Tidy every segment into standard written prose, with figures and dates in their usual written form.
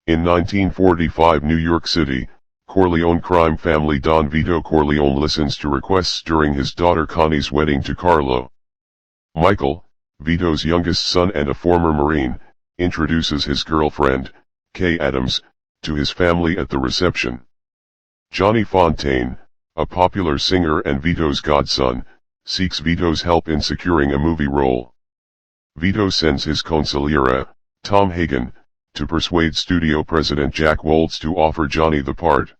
In 1945 New York City, Corleone crime family Don Vito Corleone listens to requests during his daughter Connie's wedding to Carlo. Michael, Vito's youngest son and a former Marine, introduces his girlfriend, Kay Adams, to his family at the reception. Johnny Fontaine, a popular singer and Vito's godson, seeks Vito's help in securing a movie role. Vito sends his consigliere, Tom Hagen, to persuade studio president Jack Woltz to offer Johnny the part.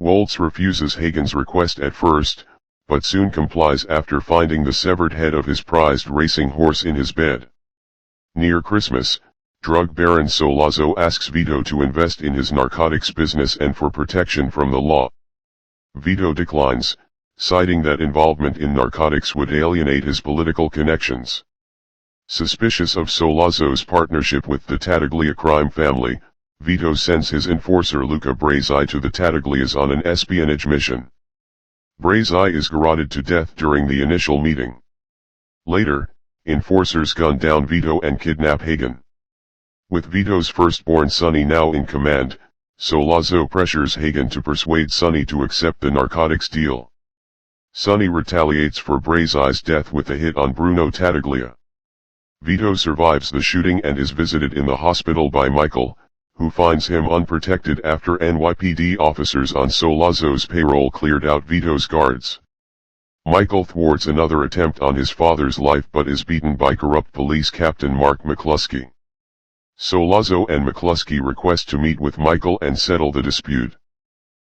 Woltz refuses Hagen's request at first, but soon complies after finding the severed head of his prized racing horse in his bed. Near Christmas, drug baron Sollazzo asks Vito to invest in his narcotics business and for protection from the law. Vito declines, citing that involvement in narcotics would alienate his political connections. Suspicious of Sollazzo's partnership with the Tattaglia crime family, Vito sends his enforcer Luca Brasi to the Tattaglias on an espionage mission. Brasi is garroted to death during the initial meeting. Later, enforcers gun down Vito and kidnap Hagen. With Vito's firstborn Sonny now in command, Sollazzo pressures Hagen to persuade Sonny to accept the narcotics deal. Sonny retaliates for Brasi's death with a hit on Bruno Tattaglia. Vito survives the shooting and is visited in the hospital by Michael, who finds him unprotected after NYPD officers on Sollazzo's payroll cleared out Vito's guards. Michael thwarts another attempt on his father's life but is beaten by corrupt police captain Mark McCluskey. Sollazzo and McCluskey request to meet with Michael and settle the dispute.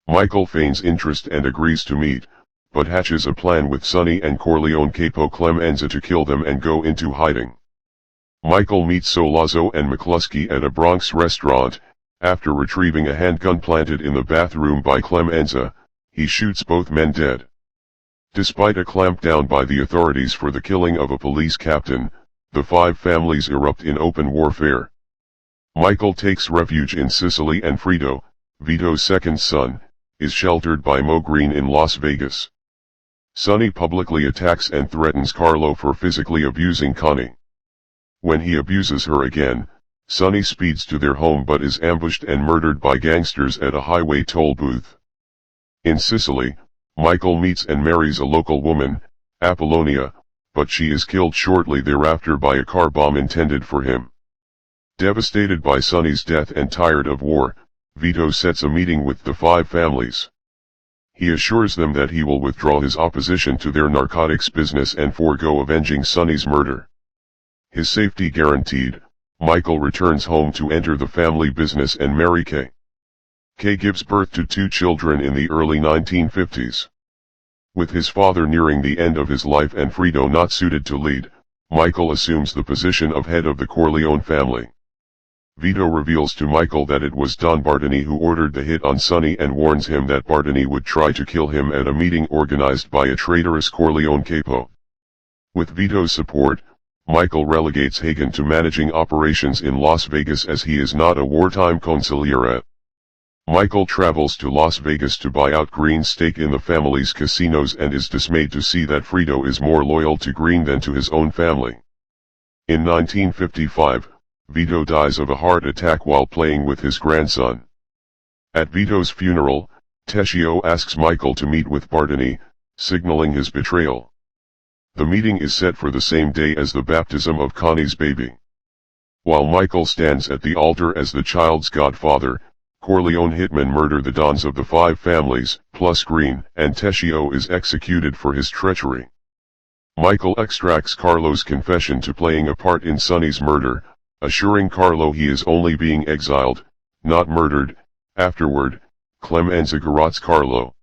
Michael feigns interest and agrees to meet, but hatches a plan with Sonny and Corleone capo Clemenza to kill them and go into hiding. Michael meets Sollazzo and McCluskey at a Bronx restaurant. After retrieving a handgun planted in the bathroom by Clemenza, he shoots both men dead. Despite a clampdown by the authorities for the killing of a police captain, the five families erupt in open warfare. Michael takes refuge in Sicily and Frito, Vito's second son, is sheltered by Mo Green in Las Vegas. Sonny publicly attacks and threatens Carlo for physically abusing Connie. When he abuses her again, Sonny speeds to their home but is ambushed and murdered by gangsters at a highway toll booth. In Sicily, Michael meets and marries a local woman, Apollonia, but she is killed shortly thereafter by a car bomb intended for him. Devastated by Sonny's death and tired of war, Vito sets a meeting with the five families. He assures them that he will withdraw his opposition to their narcotics business and forego avenging Sonny's murder. His safety guaranteed, Michael returns home to enter the family business and marry Kay. Kay gives birth to two children in the early 1950s. With his father nearing the end of his life and Frito not suited to lead, Michael assumes the position of head of the Corleone family. Vito reveals to Michael that it was Don Bartani who ordered the hit on Sonny and warns him that Bartani would try to kill him at a meeting organized by a traitorous Corleone capo. With Vito's support, Michael relegates Hagen to managing operations in Las Vegas as he is not a wartime consigliere. Michael travels to Las Vegas to buy out Green's stake in the family's casinos and is dismayed to see that Frito is more loyal to Green than to his own family. In 1955, Vito dies of a heart attack while playing with his grandson. At Vito's funeral, Tessio asks Michael to meet with Bartani, signaling his betrayal. The meeting is set for the same day as the baptism of Connie's baby. While Michael stands at the altar as the child's godfather, Corleone hitmen murder the dons of the five families, plus Green, and Tessio is executed for his treachery. Michael extracts Carlo's confession to playing a part in Sonny's murder, assuring Carlo he is only being exiled, not murdered. Afterward, Clemenza garrots Carlo.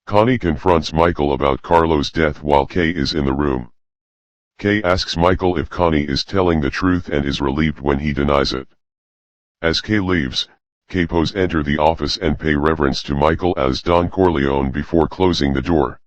Connie confronts Michael about Carlo's death while Kay is in the room. Kay asks Michael if Connie is telling the truth and is relieved when he denies it. As Kay leaves, capos enter the office and pay reverence to Michael as Don Corleone before closing the door.